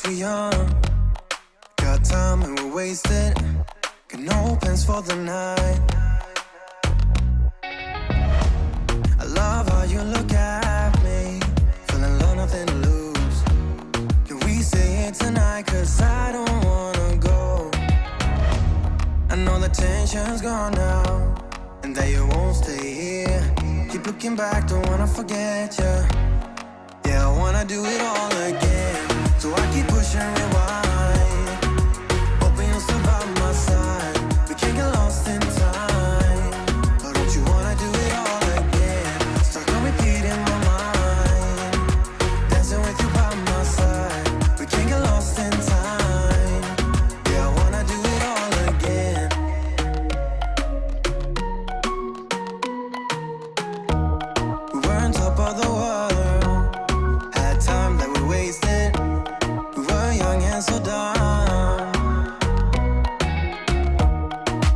we're young. Got time and we're wasted. Got no plans for the night. I love how you look at me, feeling low, nothing to lose. Can we say it tonight? Cause I don't wanna go. I know the tension's gone now, and that you won't stay here. Keep looking back, don't wanna forget you. Yeah, I wanna do it all again. So I keep pushing rewind, hoping you'll still by my side. We can't get lost in time. But don't you wanna do it all again? Stuck on repeat in my mind, dancing with you by my side. We can't get lost in time. Yeah, I wanna do it all again. We were on top of the world, had time that we wasted. We were young and so dumb.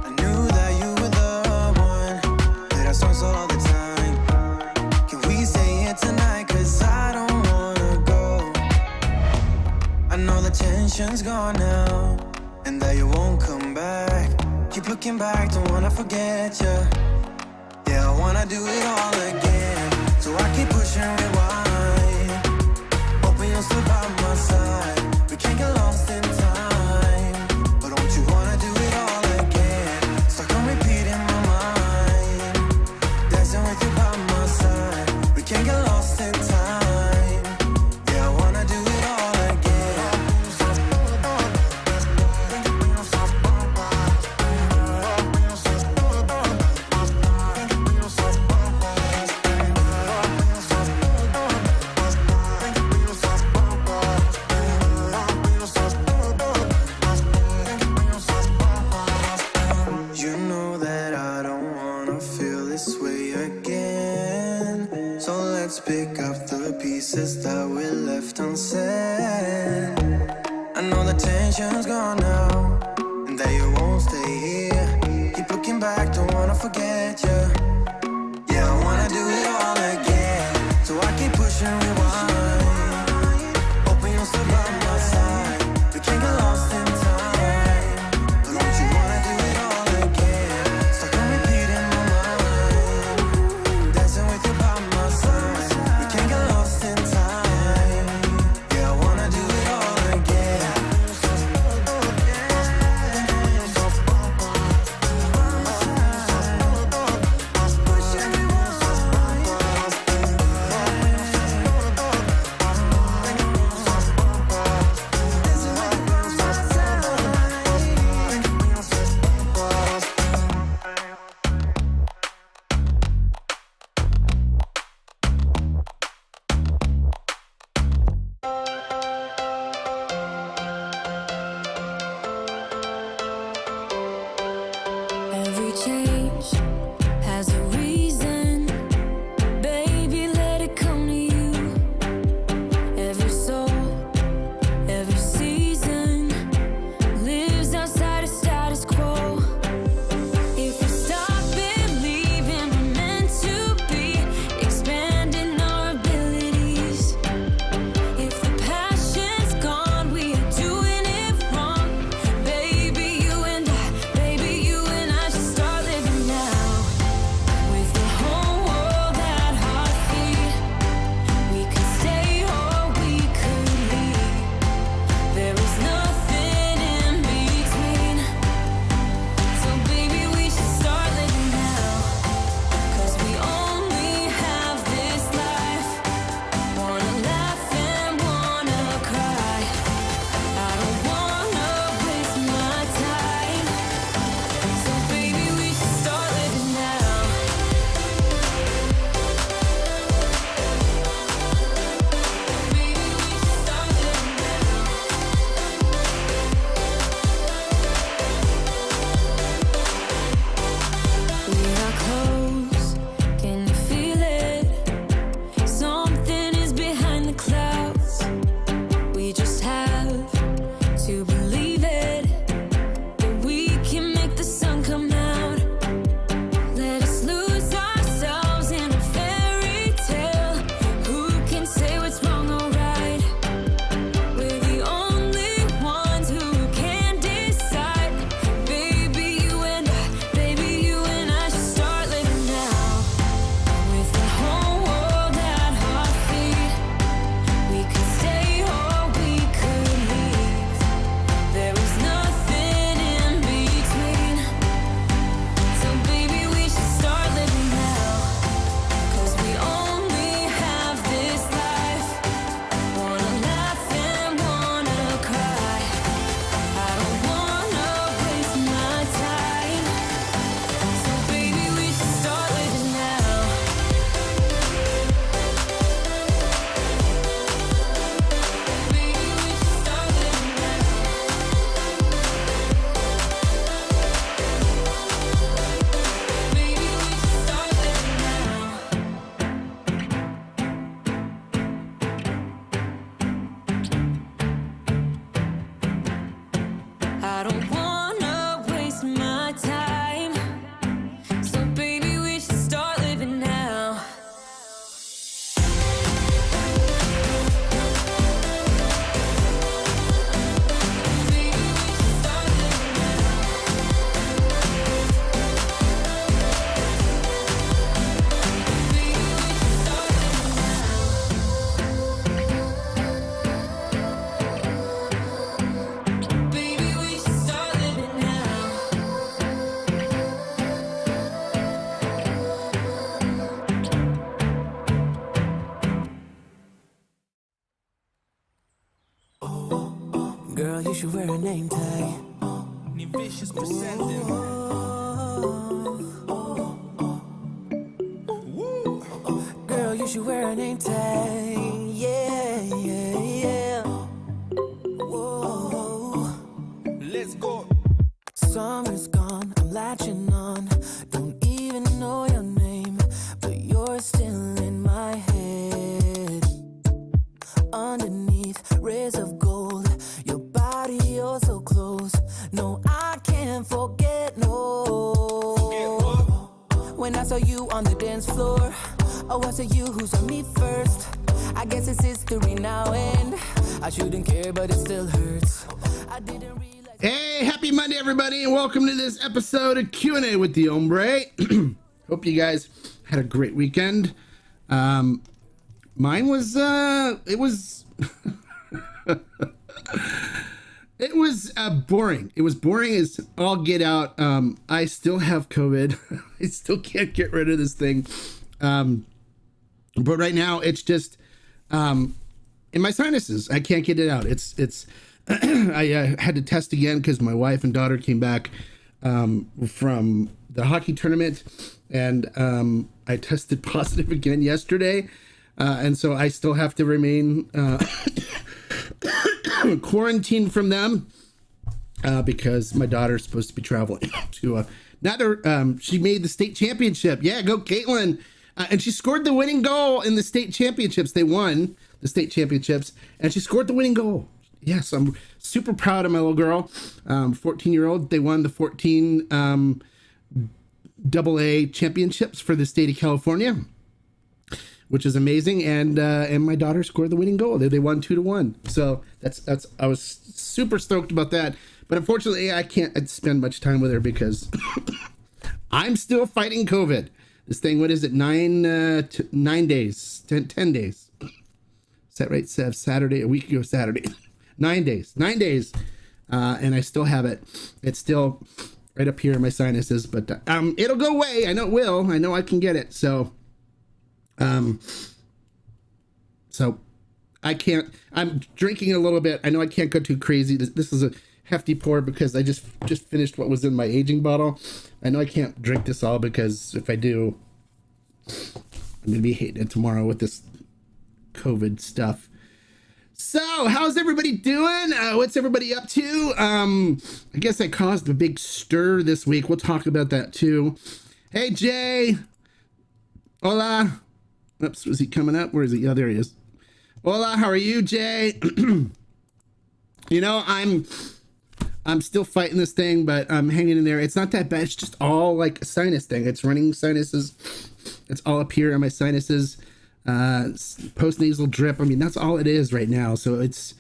I knew that you were the one, that our songs all the time. Can we say it tonight? Cause I don't wanna go. I know the tension's gone now, and that you won't come back. Keep looking back, don't wanna forget you. Yeah, I wanna do it all again. So I keep pushing rewind, hoping you'll still by my side. We can't get lost in time. But don't you wanna do it all again? Stuck on repeat in my mind, dancing with you by my side. We can't get lost in time. Yeah, I wanna do it all again. You know that I don't wanna feel this way again. So let's pick up the pieces that we left unsaid. I know the tension's gone now, and that you won't stay here. Keep looking back, don't wanna forget you. Yeah, I wanna do it all again. So I keep pushing rewind, hoping you'll still by my side. We can't get lost in time. But don't you wanna do it all again? Stuck on repeat in my mind, dancing with you by my side. We can't get lost in time. Yeah, I wanna do it all again. Every change has a reason. Baby, let it come to you. Every soul, every season lives outside of status quo. If we stop believing we're meant to be, expanding our abilities. If the passion's gone, we are doing it wrong. Baby, you and I should start living now. Girl, you should wear a name tag. Vicious presenting. Girl, you should wear a name tag. Yeah, yeah, yeah. Whoa. Let's go. Summer's gone, I'm latching on. Don't even know your name, but you're still in my head. Underneath rays of gold, your body, you're so close. No, I can't forget, no. When I saw you on the dance floor, oh, I said you who saw me first. I guess it's history now, and I shouldn't care, but it still hurts. I didn't realize. Hey, happy Monday, everybody, and welcome to this episode of Q&A with the Hombre. Hope you guys had a great weekend. Mine was, it was boring. It was boring as all get out. I still have COVID. I still can't get rid of this thing. But right now it's just, in my sinuses. I can't get it out. It's I had to test again because my wife and daughter came back from the hockey tournament, and I tested positive again yesterday, and so I still have to remain quarantined from them because my daughter's supposed to be traveling to another. She made the state championship. Yeah, go Caitlin! And she scored the winning goal in the state championships. They won the state championships, and she scored the winning goal. Yes, I'm super proud of my little girl, 14-year-old. They won the 14 AA championships for the state of California, which is amazing. And my daughter scored the winning goal. They won 2-1. So that's I was super stoked about that. But unfortunately, I can't spend much time with her because I'm still fighting COVID. This thing, what is it? 9 days, 10 days. Is that right? Saturday, a week ago Saturday. 9 days, and I still have it. It's still right up here in my sinuses, but it'll go away. I know it will. I know I can get it. So I can't. I'm drinking a little bit. I know I can't go too crazy. This is a hefty pour because I just finished what was in my aging bottle. I know I can't drink this all because if I do, I'm gonna be hating it tomorrow with this COVID stuff. So, how's everybody doing? What's everybody up to? I guess I caused a big stir this week. We'll talk about that too. Hey, Jay. Hola. Oops, was he coming up? Where is he? Yeah, there he is. Hola, how are you, Jay? You know, I'm still fighting this thing, but I'm hanging in there. It's not that bad. It's just all like a sinus thing. It's running sinuses. It's all up here in my sinuses. Post-nasal drip. I mean, that's all it is right now. So it's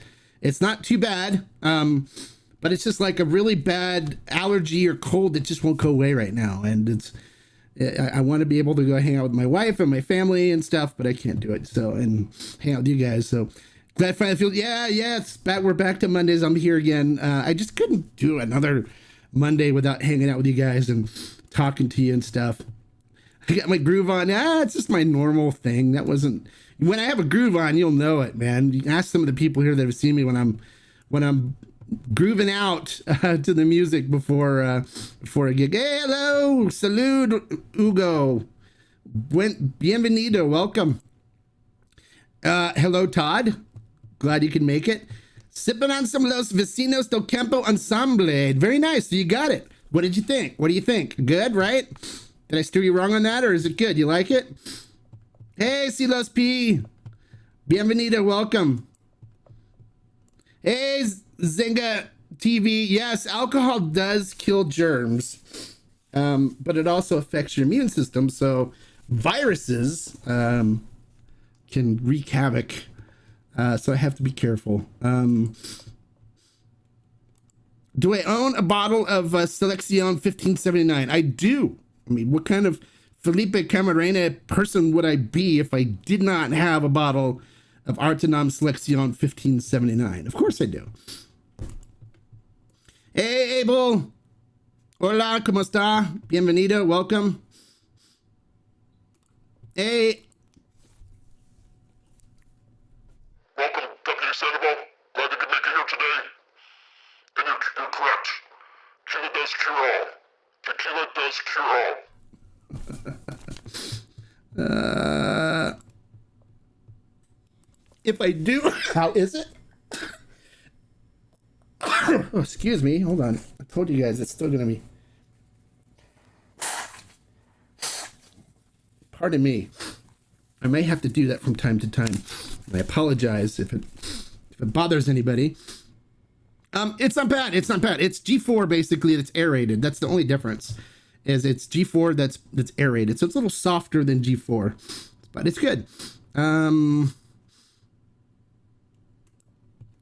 not too bad. But it's just like a really bad allergy or cold that just won't go away right now. And I want to be able to go hang out with my wife and my family and stuff, but I can't do it. So, and hang out with you guys. So glad I finally feel, yeah, it's back. We're back to Mondays. I'm here again. I just couldn't do another Monday without hanging out with you guys and talking to you and stuff. I got my groove on. It's just my normal thing. That wasn't, when I have a groove on, you'll know it, man. You can ask some of the people here that have seen me when I'm grooving out to the music before a gig. Hey, hello, salud, Hugo. Bienvenido, welcome. Hello, Todd. Glad you can make it. Sipping on some Los Vecinos del Campo Ensemble. Very nice. You got it. What did you think? What do you think? Good, right? Did I steer you wrong on that, or is it good? You like it? Hey, Silos P. Bienvenido, welcome. Hey, Zenga TV. Yes, alcohol does kill germs, but it also affects your immune system, so viruses can wreak havoc. So I have to be careful. Do I own a bottle of Selección 1579? I do. I mean, what kind of Felipe Camarena person would I be if I did not have a bottle of Artenam Selección 1579? Of course I do. Hey, Abel. Hola, ¿cómo está? Bienvenido, welcome. Hey. Welcome, Deputy Sandoval. Glad you could make it here today. Tequila does cure all. Tequila does cure all. If I do, how is it? Oh, excuse me. Hold on. I told you guys it's still gonna be. Pardon me. I may have to do that from time to time. I apologize if it bothers anybody. It's not bad. It's not bad. It's G4 basically. That's aerated. That's the only difference. Is it's G4 that's aerated. So it's a little softer than G4, but it's good.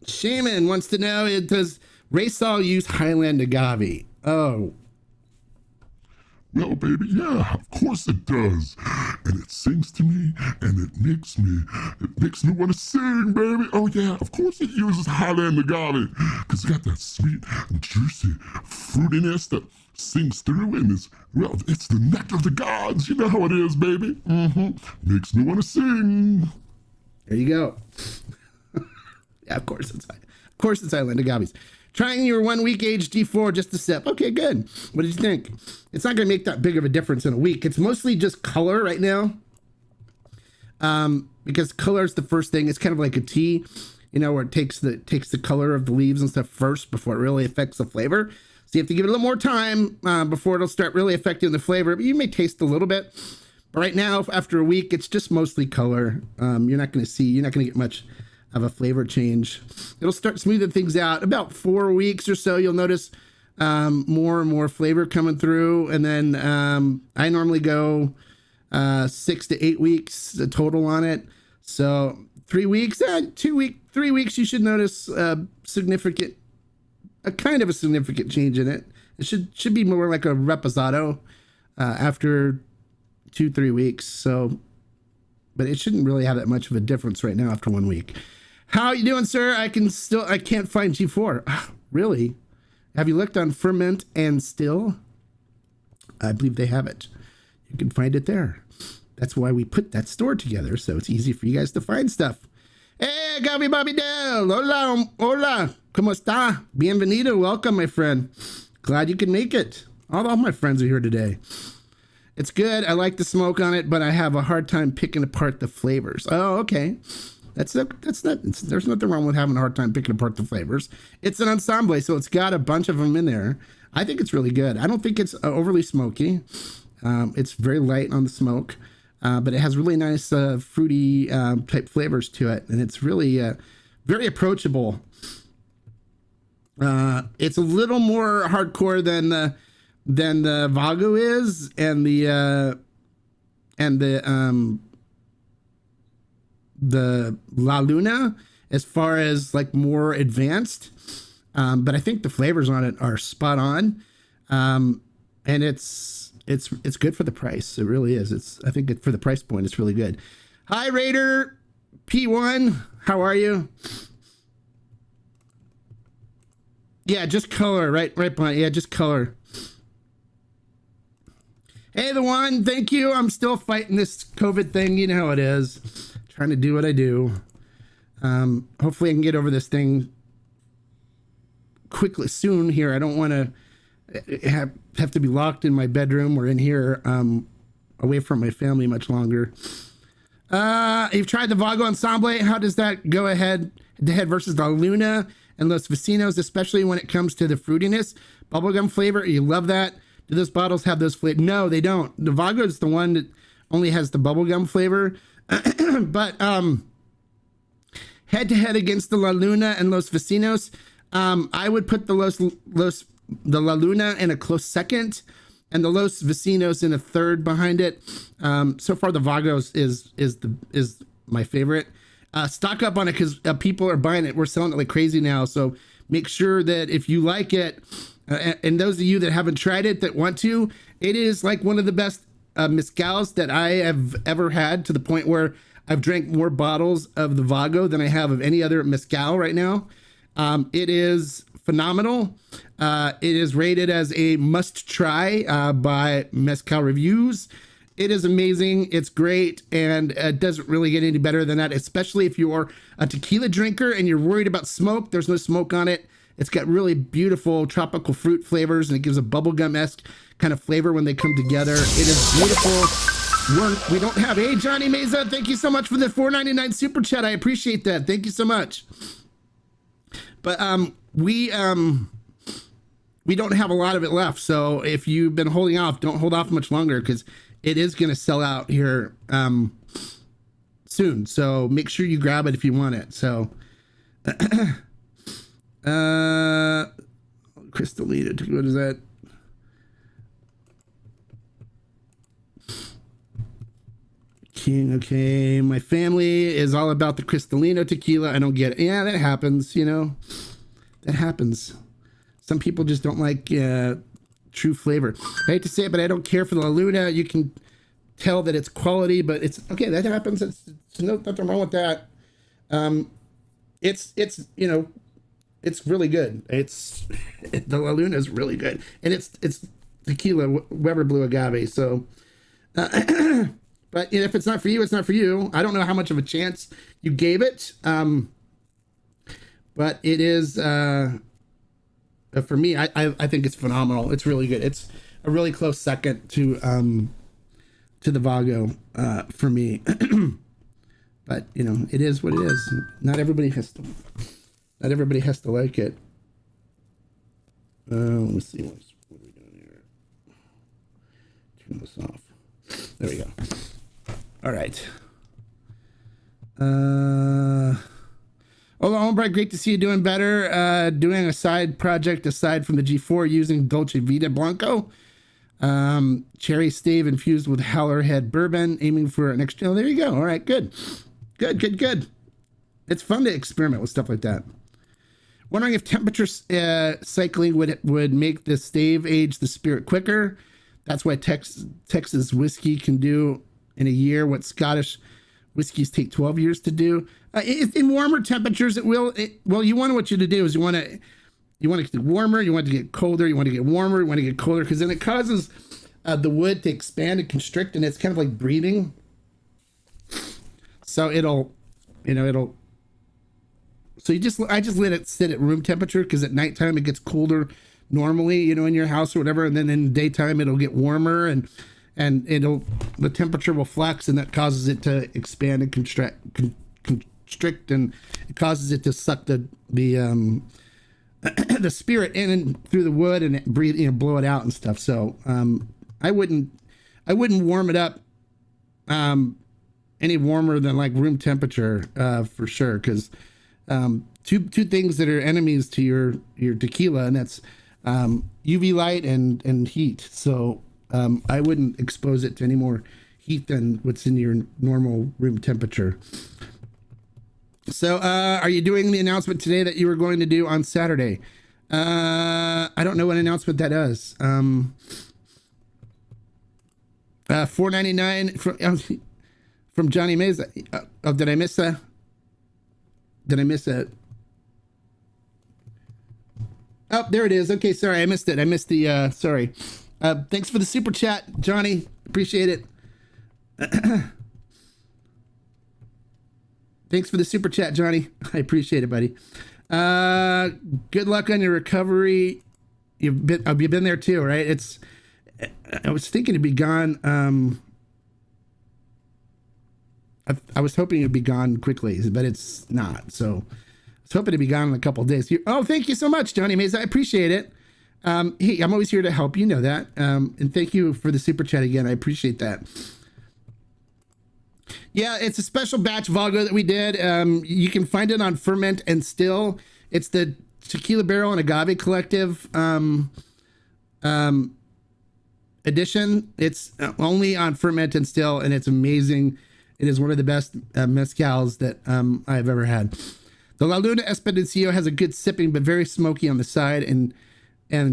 Shaman wants to know, does Raysol use Highland agave? Oh. Well, baby, yeah, of course it does. And it sings to me, and it makes me want to sing, baby. Oh, yeah, of course it uses Highland agave. Because it got that sweet, juicy fruitiness that sings through and is, well, it's the nectar of the gods. You know how it is, baby. Makes me want to sing. There you go. Yeah, of course it's Highland agaves. Trying your 1 week aged D4 just a sip. Okay, good. What did you think? It's not going to make that big of a difference in a week. It's mostly just color right now. Because color is the first thing. It's kind of like a tea, you know, where it takes the color of the leaves and stuff first before it really affects the flavor. So you have to give it a little more time before it'll start really affecting the flavor. But you may taste a little bit. But right now, after a week, it's just mostly color. You're not going to get much of a flavor change. It'll start smoothing things out. About 4 weeks or so, you'll notice more and more flavor coming through. And then I normally go 6 to 8 weeks total on it. So 3 weeks, 3 weeks, you should notice a kind of a significant change in it. It should be more like a reposado after 2-3 weeks. So, but it shouldn't really have that much of a difference right now after 1 week. How you doing, sir? I can't find G4. Really? Have you looked on Ferment and Still? I believe they have it. You can find it there. That's why we put that store together, so it's easy for you guys to find stuff. Hey, Gabi Bobby Del. Hola. ¿Cómo está? Bienvenido. Welcome, my friend. Glad you can make it. All my friends are here today. It's good. I like the smoke on it, but I have a hard time picking apart the flavors. Oh, okay. There's nothing wrong with having a hard time picking apart the flavors. It's an ensemble, so it's got a bunch of them in there. I think it's really good. I don't think it's overly smoky. It's very light on the smoke, but it has really nice fruity type flavors to it, and it's really very approachable. It's a little more hardcore than the Vago is, and the La Luna, as far as like more advanced. But I think the flavors on it are spot on. And it's good for the price. It really is. I think for the price point, it's really good. Hi, Raider P1. How are you? Yeah, just color, right behind. Yeah, just color. Hey, the one. Thank you. I'm still fighting this COVID thing. You know how it is. Trying to do what I do. Hopefully I can get over this thing quickly soon here. I don't want to have to be locked in my bedroom or in here away from my family much longer. You've tried the Vago Ensemble. How does that go head to head versus the Luna and Los Vecinos, especially when it comes to the fruitiness? Bubblegum flavor, you love that. Do those bottles have those flavors? No, they don't. The Vago is the one that only has the bubblegum flavor. But head to head against the La Luna and Los Vecinos, I would put the La Luna in a close second, and the Los Vecinos in a third behind it. So far, the Vagos is my favorite. Stock up on it because people are buying it. We're selling it like crazy now. So make sure that if you like it, and those of you that haven't tried it that want to, it is like one of the best mezcals that I have ever had, to the point where I've drank more bottles of the Vago than I have of any other mezcal right now. It is phenomenal. It is rated as a must try by Mezcal Reviews. It is amazing. It's great. And it doesn't really get any better than that, especially if you're a tequila drinker and you're worried about smoke. There's no smoke on it. It's got really beautiful tropical fruit flavors, and it gives a bubblegum-esque kind of flavor when they come together. It is beautiful. We don't have, hey, Johnny Meza, thank you so much for the $4.99 super chat. I appreciate that. Thank you so much. But we don't have a lot of it left. So if you've been holding off, don't hold off much longer, because it is going to sell out here soon. So make sure you grab it if you want it. So Crystalina, what is that? King, okay. My family is all about the Cristalino tequila. I don't get it. Yeah, that happens, you know. That happens. Some people just don't like true flavor. I hate to say it, but I don't care for the La Luna. You can tell that it's quality, but it's okay. That happens. It's nothing wrong with that. It's you know, it's really good. The La Luna is really good, and it's tequila Weber Blue Agave. So, but if it's not for you, it's not for you. I don't know how much of a chance you gave it, but it is for me. I think it's phenomenal. It's really good. It's a really close second to the Vago for me. But you know, it is what it is. Not everybody has to like it. Let's see what are we doing here. Turn this off. There we go. All right. Hola, Hombre. Great to see you doing better. Doing a side project aside from the G4 using Dolce Vita Blanco. Cherry stave infused with Howlerhead bourbon, aiming for an extra. Oh, there you go. All right, good. It's fun to experiment with stuff like that. Wondering if temperature cycling would make the stave age the spirit quicker. That's why Texas whiskey can do in a year what Scottish whiskeys take 12 years to do. In warmer temperatures, it will. Well, what you to do is you want it to get warmer, you want it to get colder, you want to get warmer, you want to get colder, because then it causes the wood to expand and constrict, and it's kind of like breathing. So so I just let it sit at room temperature, because at nighttime it gets colder normally, you know, in your house or whatever, and then in the daytime it'll get warmer, and the temperature will flex, and that causes it to expand and constrict, and it causes it to suck the the spirit in and through the wood and breathe, you know, blow it out and stuff. So I wouldn't warm it up any warmer than like room temperature for sure, because two things that are enemies to your tequila, and that's UV light and heat. So I wouldn't expose it to any more heat than what's in your normal room temperature. So are you doing the announcement today that you were going to do on Saturday? I don't know what announcement that is. $4.99 from Johnny Meza. Did I miss that? Did I miss that? Oh, there it is. Okay, sorry, I missed it. I missed the sorry. Thanks for the super chat, Johnny. Appreciate it. Thanks for the super chat, Johnny. I appreciate it, buddy. Good luck on your recovery. You've been there too, right? I was thinking it'd be gone. I was hoping it'd be gone quickly, but it's not. So I was hoping it'd be gone in a couple of days. Oh, thank you so much, Johnny Mays. I appreciate it. Hey, I'm always here to help. You know that. And thank you for the super chat again. I appreciate that. Yeah, it's a special batch Vago that we did. You can find it on Ferment and Still. It's the Tequila Barrel and Agave Collective edition. It's only on Ferment and Still, and it's amazing. It is one of the best mezcals that I've ever had. The La Luna Espadacio has a good sipping, but very smoky on the side and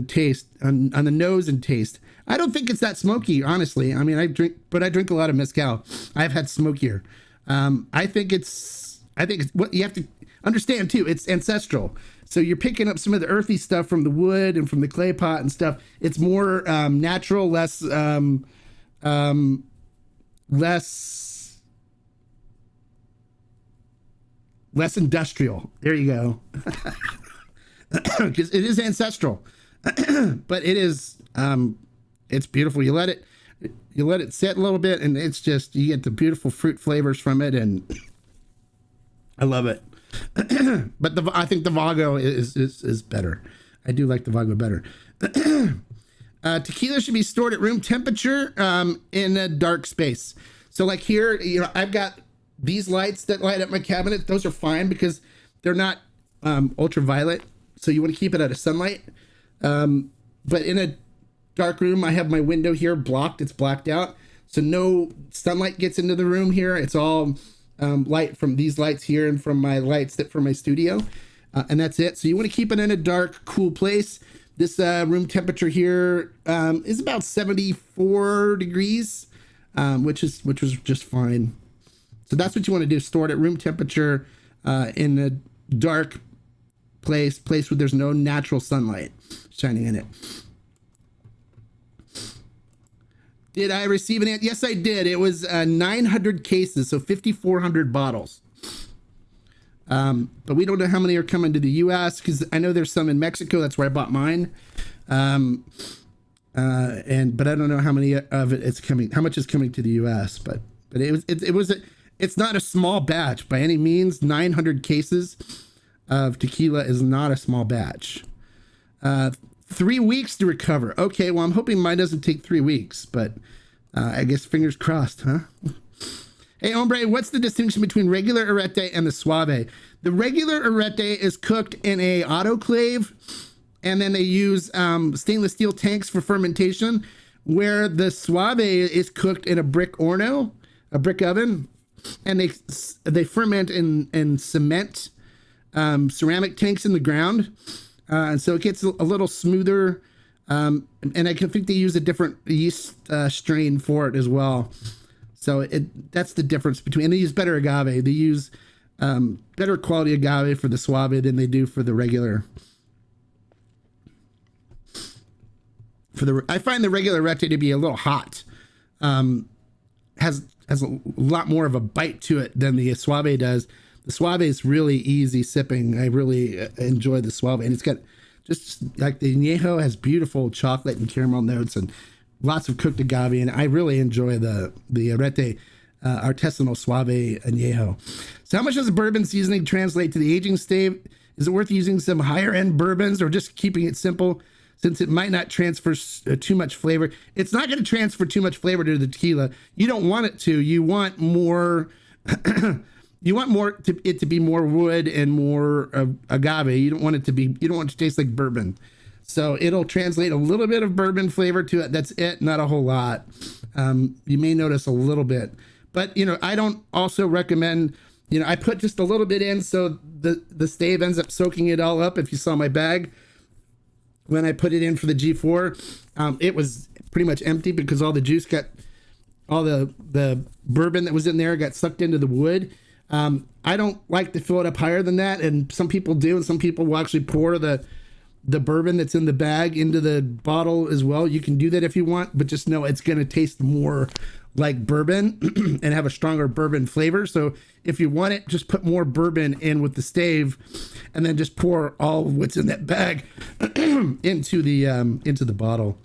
taste, on the nose and taste. I don't think it's that smoky, honestly. I mean, I drink a lot of mezcal. I've had smokier. I think it's what you have to understand too. It's ancestral. So you're picking up some of the earthy stuff from the wood and from the clay pot and stuff. It's more natural, less industrial. There you go. because it is ancestral, but it is, it's beautiful. You let it sit a little bit, and it's just, you get the beautiful fruit flavors from it, and I love it. But I think the Vago is better. I do like the Vago better. Tequila should be stored at room temperature in a dark space. So like here, you know, I've got these lights that light up my cabinet. Those are fine because they're not ultraviolet. So you want to keep it out of sunlight. But in a dark room, I have my window here blocked. It's blacked out. So no sunlight gets into the room here. It's all light from these lights here and from my lights that from my studio. And that's it. So you want to keep it in a dark, cool place. This room temperature here is about 74 degrees, which was just fine. So that's what you want to do. Store it at room temperature in a dark place where there's no natural sunlight shining in it. Did I receive an answer? Yes, I did. It was 900 cases, so 5,400 bottles. But we don't know how many are coming to the U.S. because I know there's some in Mexico. That's where I bought mine. But I don't know how many of it is coming. How much is coming to the U.S. But it's not a small batch by any means. 900 cases of tequila is not a small batch. 3 weeks to recover. Okay, well I'm hoping mine doesn't take 3 weeks, but I guess fingers crossed, huh? Hey, Hombre, what's the distinction between regular arete and the Suave? The regular arete is cooked in a autoclave, and then they use stainless steel tanks for fermentation, where the Suave is cooked in a brick horno, a brick oven, and they ferment in cement, ceramic tanks in the ground, and so it gets a little smoother, and I think they use a different yeast strain for it as well. So that's the difference between, and they use better agave. They use better quality agave for the Suave than they do for the regular. I find the regular Rete to be a little hot. Has a lot more of a bite to it than the Suave does. The Suave is really easy sipping. I really enjoy the Suave, and it's got just like the Añejo has beautiful chocolate and caramel notes and lots of cooked agave, and I really enjoy the Arete Artesanal Suave Añejo. So how much does the bourbon seasoning translate to the aging stave? Is it worth using some higher end bourbons or just keeping it simple since it might not transfer too much flavor? It's not going to transfer too much flavor to the tequila. You don't want it to. You want more you want it to be more wood and more agave. You don't want it to taste like bourbon. So it'll translate a little bit of bourbon flavor to it. That's it, not a whole lot. You may notice a little bit, but I don't also recommend, I put just a little bit in so the stave ends up soaking it all up. If you saw my bag, when I put it in for the G4, it was pretty much empty because all the juice all the bourbon that was in there got sucked into the wood. I don't like to fill it up higher than that. And some people do, and some people will actually pour the bourbon that's in the bag into the bottle as well. You can do that if you want, but just know it's going to taste more like bourbon and have a stronger bourbon flavor. So if you want it, just put more bourbon in with the stave and then just pour all what's in that bag into the bottle.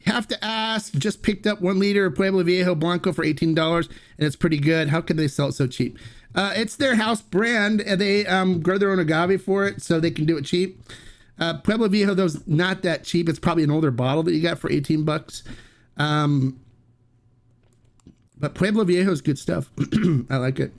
Have to ask, just picked up 1 liter of Pueblo Viejo Blanco for $18 and it's pretty good. How can they sell it so cheap? It's their house brand, and they grow their own agave for it, so they can do it cheap. Pueblo Viejo, though, is not that cheap. It's probably an older bottle that you got for $18. But Pueblo Viejo is good stuff. I like it.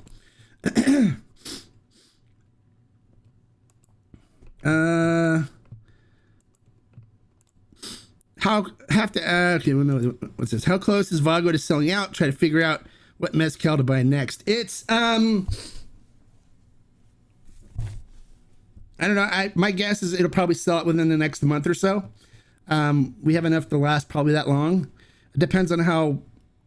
What's this? How close is Vago to selling out? Try to figure out what mezcal to buy next. It's I don't know. My guess is it'll probably sell it within the next month or so. We have enough to last probably that long. It depends on how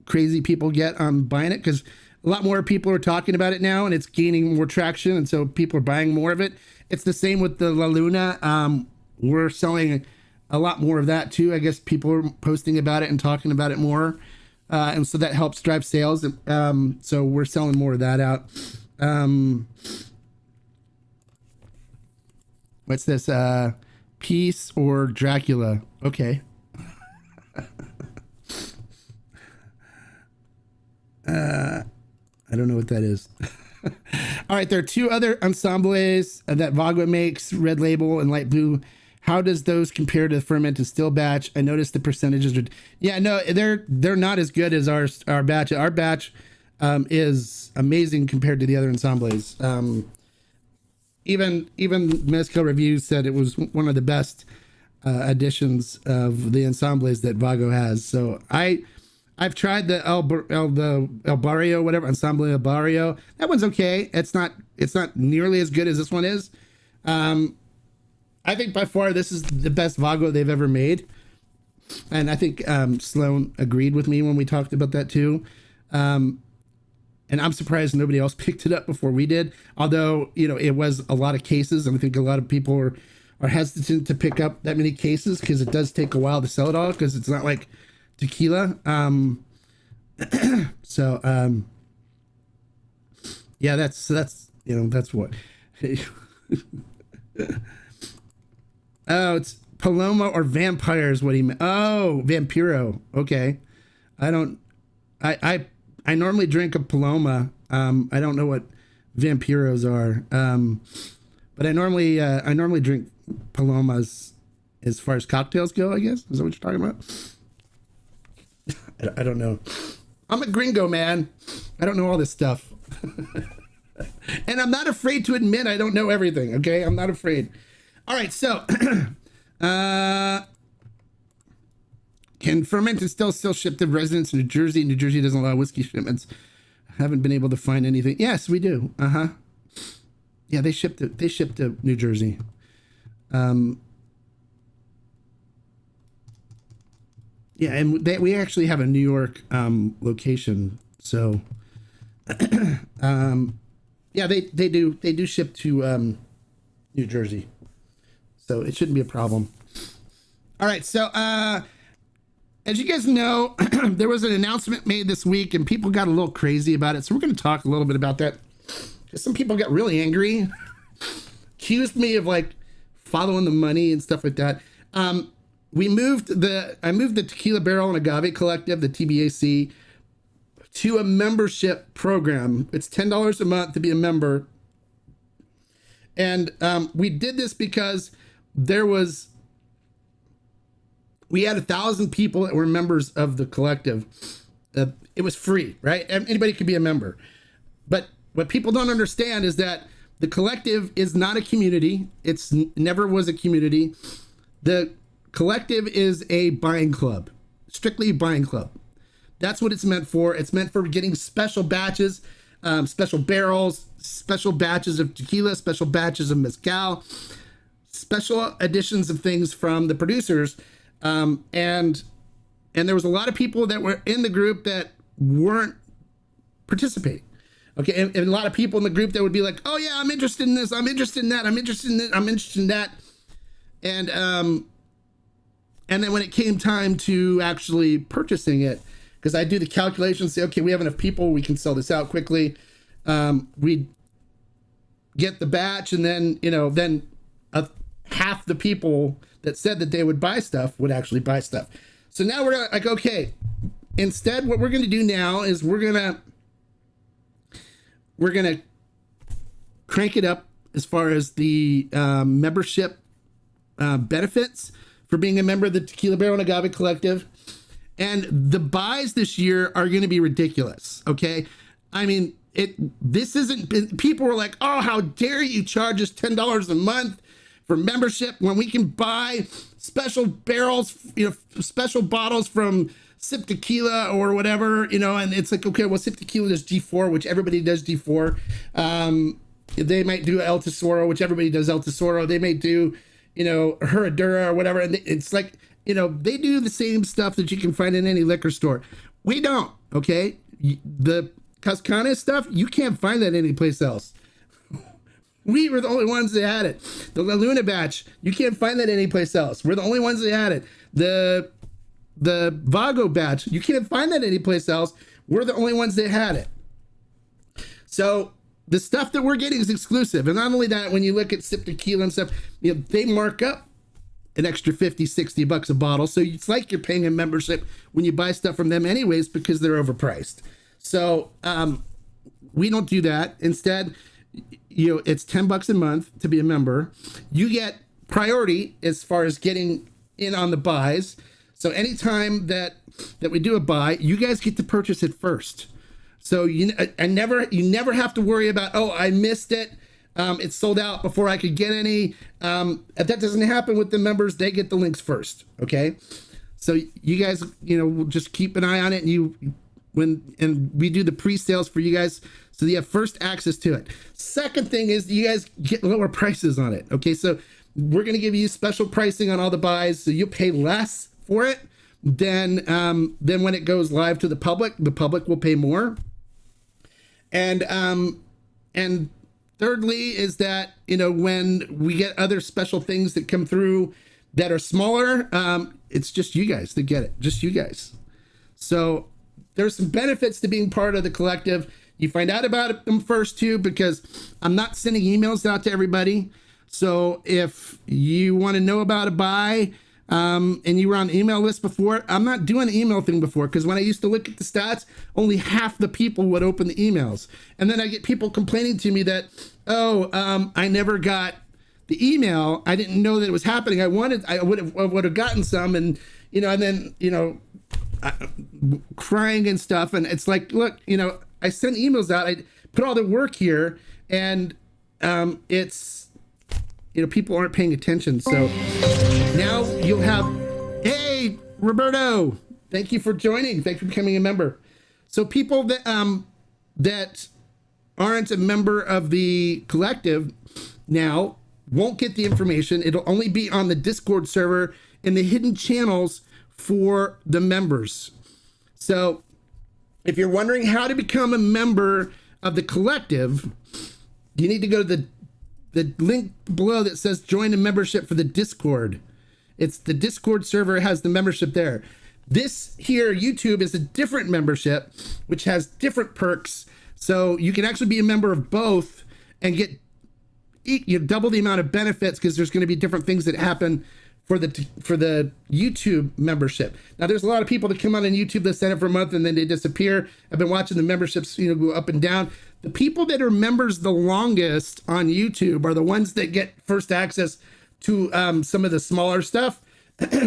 crazy people get on buying it, because a lot more people are talking about it now and it's gaining more traction, and so people are buying more of it. It's the same with the La Luna. We're selling a lot more of that too. I guess people are posting about it and talking about it more. And so that helps drive sales. So we're selling more of that out. What's this? Peace or Dracula? Okay. I don't know what that is. All right, there are two other ensembles that Vago makes, Red Label and Light Blue. How does those compare to the fermented still batch? I noticed the percentages are, yeah, no, they're not as good as our batch. Our batch is amazing compared to the other ensembles. Even Mezcal Reviews said it was one of the best editions of the ensembles that Vago has. So I've tried the El Barrio, whatever, Ensemble El Barrio. That one's okay. It's not nearly as good as this one is. I think by far this is the best Vago they've ever made. And I think Sloan agreed with me when we talked about that too. And I'm surprised nobody else picked it up before we did. Although, it was a lot of cases, and I think a lot of people are hesitant to pick up that many cases because it does take a while to sell it all, because it's not like tequila. Yeah, that's what. Oh, it's Paloma or vampires. What he meant. Oh, Vampiro. Okay. I normally drink a Paloma. I don't know what Vampiros are. But I normally drink Palomas as far as cocktails go, I guess. Is that what you're talking about? I don't know. I'm a gringo, man. I don't know all this stuff. And I'm not afraid to admit I don't know everything, okay? I'm not afraid. All right, so can fermented still ship to residents in New Jersey? New Jersey doesn't allow whiskey shipments. I haven't been able to find anything. Yes, we do. Yeah, they ship to New Jersey. Yeah, and we actually have a New York location. So yeah, they do ship to New Jersey. So it shouldn't be a problem. All right, so as you guys know, there was an announcement made this week, and people got a little crazy about it. So we're going to talk a little bit about that. Because some people got really angry, accused me of following the money and stuff like that. I moved the Tequila Barrel and Agave Collective, the TBAC, to a membership program. It's $10 a month to be a member. And we did this because we had 1,000 people that were members of the collective. It was free, right? Anybody could be a member. But what people don't understand is that the collective is not a community. It's never was a community. The collective is a buying club, strictly a buying club. That's what it's meant for. It's meant for getting special batches, special barrels, special batches of tequila, special batches of mezcal, special editions of things from the producers. And there was a lot of people that were in the group that weren't participating. Okay. And a lot of people in the group that would be like, oh yeah, I'm interested in this. I'm interested in that. I'm interested in it. I'm interested in that. And then when it came time to actually purchasing it, because I do the calculations, say, okay, we have enough people, we can sell this out quickly. We get the batch, and then, half the people that said that they would buy stuff would actually buy stuff. So now we're like, okay, instead, what we're going to do now is we're going to crank it up as far as the membership benefits for being a member of the Tequila Barrel and Agave Collective. And the buys this year are going to be ridiculous. Okay. I mean, people were like, oh, how dare you charge us $10 a month for membership when we can buy special barrels, special bottles from Sip Tequila or whatever, and it's like, okay, well, Sip Tequila does G4, which everybody does G4. They might do El Tesoro, which everybody does El Tesoro. They may do, Herradura or whatever. And it's like, they do the same stuff that you can find in any liquor store. We don't, okay? The Cascana stuff, you can't find that anyplace else. We were the only ones that had it. The La Luna batch, you can't find that anyplace else. We're the only ones that had it. The Vago batch, you can't find that anyplace else. We're the only ones that had it. So the stuff that we're getting is exclusive. And not only that, when you look at Sip Tequila and stuff, they mark up an extra 50, 60 bucks a bottle. So it's like you're paying a membership when you buy stuff from them anyways, because they're overpriced. So we don't do that. Instead, it's $10 a month to be a member. You get priority as far as getting in on the buys. So anytime that we do a buy, you guys get to purchase it first. So you never have to worry about, oh, I missed it. It's sold out before I could get any. If that doesn't happen with the members, they get the links first. Okay. So you guys, will just keep an eye on it, and we do the pre-sales for you guys, so you have first access to it. Second thing is you guys get lower prices on it. Okay. So we're going to give you special pricing on all the buys. So you'll pay less for it than when it goes live to the public. The public will pay more. And thirdly is that, when we get other special things that come through that are smaller, it's just you guys that get it, just you guys. So there's some benefits to being part of the collective. You find out about them first too, because I'm not sending emails out to everybody. So if you want to know about a buy, and you were on the email list before, I'm not doing the email thing before, because when I used to look at the stats, only half the people would open the emails. And then I get people complaining to me that, I never got the email. I didn't know that it was happening. I would have gotten some, and then crying and stuff. And it's like, look, I sent emails out. I put all the work here, and it's people aren't paying attention. So now you'll have, hey, Roberto, thank you for joining. Thank you for becoming a member. So people that that aren't a member of the collective now won't get the information. It'll only be on the Discord server in the hidden channels for the members. So if you're wondering how to become a member of the collective, you need to go to the link below that says join a membership for the Discord. It's the Discord server, has the membership there. This here, YouTube, is a different membership, which has different perks. So you can actually be a member of both and get double the amount of benefits, because there's going to be different things that happen for the YouTube membership. Now, there's a lot of people that come on YouTube that sign up for a month and then they disappear. I've been watching the memberships, go up and down. The people that are members the longest on YouTube are the ones that get first access to some of the smaller stuff.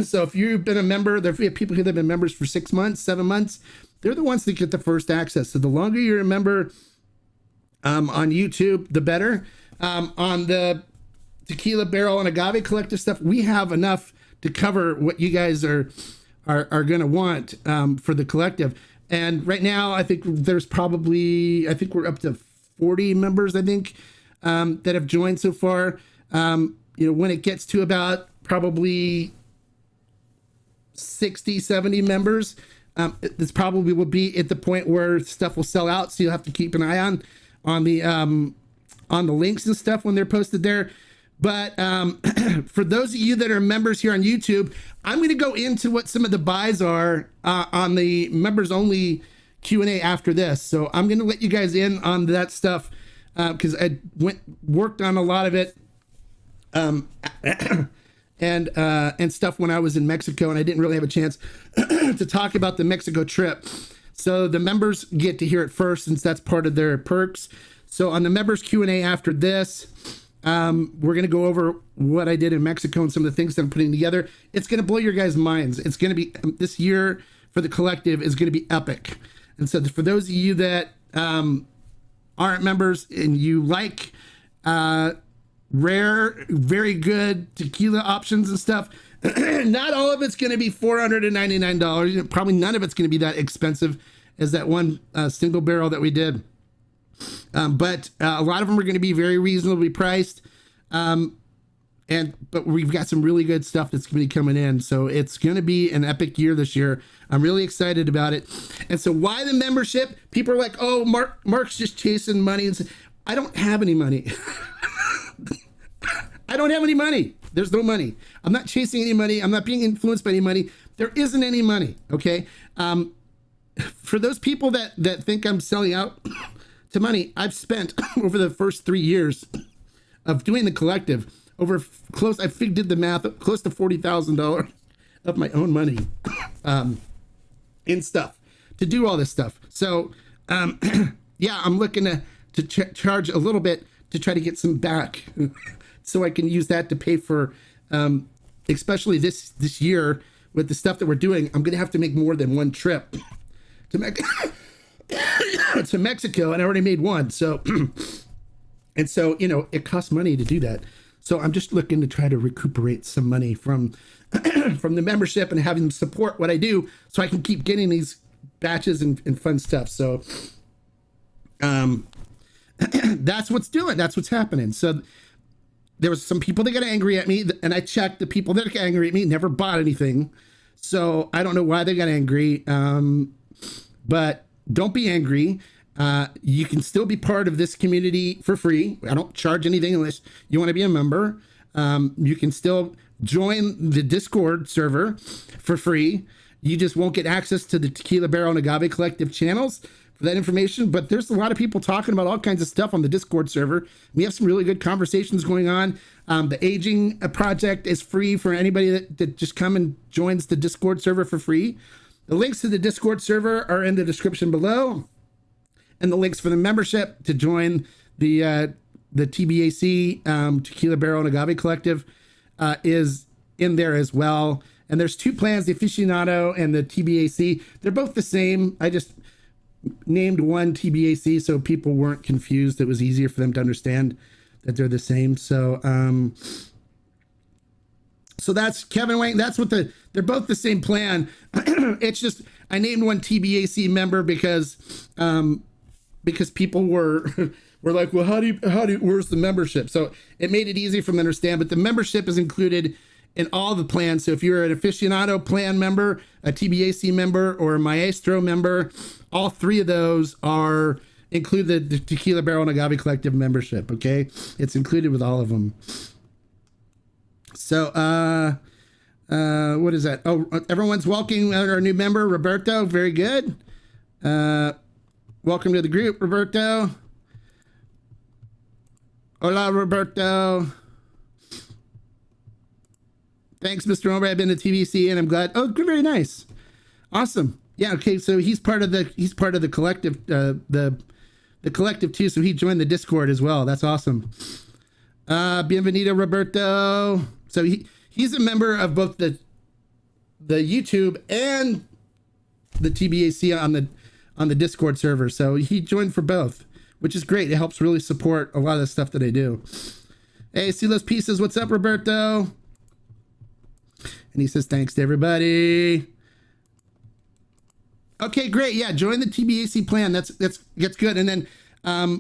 So if you've been a member, there are people who have been members for 6 months, 7 months. They're the ones that get the first access. So the longer you're a member on YouTube, the better. On the Tequila Barrel and Agave Collective stuff, we have enough to cover what you guys are going to want for the collective. And right now, I think we're up to 40 members, that have joined so far. When it gets to about probably 60, 70 members, this probably will be at the point where stuff will sell out. So you'll have to keep an eye on the links and stuff when they're posted there. But for those of you that are members here on YouTube, I'm going to go into what some of the buys are on the members only Q&A after this. So I'm going to let you guys in on that stuff because I worked on a lot of it and stuff when I was in Mexico, and I didn't really have a chance to talk about the Mexico trip. So the members get to hear it first, since that's part of their perks. So on the members Q&A after this, we're going to go over what I did in Mexico and some of the things that I'm putting together. It's going to blow your guys' minds. It's going to be, this year for the collective is going to be epic. And so for those of you that aren't members and you like rare, very good tequila options and stuff, not all of it's going to be $499. Probably none of it's going to be that expensive as that one single barrel that we did. But a lot of them are going to be very reasonably priced. But we've got some really good stuff that's going to be coming in. So it's going to be an epic year this year. I'm really excited about it. And so why the membership? People are like, oh, Mark's just chasing money. And I don't have any money. I don't have any money. There's no money. I'm not chasing any money. I'm not being influenced by any money. There isn't any money. Okay. For those people that think I'm selling out to money. I've spent over the first 3 years of doing the collective I did the math, close to $40,000 of my own money in stuff to do all this stuff. So yeah, I'm looking to charge a little bit to try to get some back so I can use that to pay for especially this year with the stuff that we're doing. I'm gonna have to make more than one trip to to Mexico, and I already made one. So and so, you know, it costs money to do that. So I'm just looking to try to recuperate some money from from the membership and having them support what I do, so I can keep getting these batches and fun stuff. So that's what's happening. So there was some people that got angry at me, and I checked. The people that got angry at me never bought anything. So I don't know why they got angry. But don't be angry. You can still be part of this community for free. I don't charge anything unless you want to be a member. You can still join the Discord server for free. You just won't get access to the Tequila Barrel and Agave Collective channels for that information. But there's a lot of people talking about all kinds of stuff on the Discord server. We have some really good conversations going on. The aging project is free for anybody that just come and joins the Discord server for free. The links to the Discord server are in the description below. And the links for the membership to join the TBAC, Tequila Barrel and Agave Collective, is in there as well. And there's two plans, the Aficionado and the TBAC. They're both the same. I just named one TBAC so people weren't confused. It was easier for them to understand that they're the same. So so that's Kevin Wayne. That's what they're both the same plan. It's just I named one TBAC member because people were like, well, how do you where's the membership? So it made it easy for them to understand. But the membership is included in all the plans. So if you're an Aficionado plan member, a TBAC member, or a Maestro member, all three of those are included the Tequila Barrel and Agave Collective membership. Okay, it's included with all of them. So what is that? Oh, everyone's welcoming our new member, Roberto. Very good. Welcome to the group, Roberto. Hola, Roberto. Thanks, Mr. Hombre. I've been to TVC and I'm glad. Oh, good, very nice. Awesome. Yeah, okay, so he's part of the collective, the collective too, so he joined the Discord as well. That's awesome. Bienvenido, Roberto. So he's a member of both the YouTube and the TBAC on the Discord server. So he joined for both, which is great. It helps really support a lot of the stuff that I do. Hey, see those pieces. What's up, Roberto? And he says, thanks to everybody. Okay, great. Yeah, join the TBAC plan. That's good. And then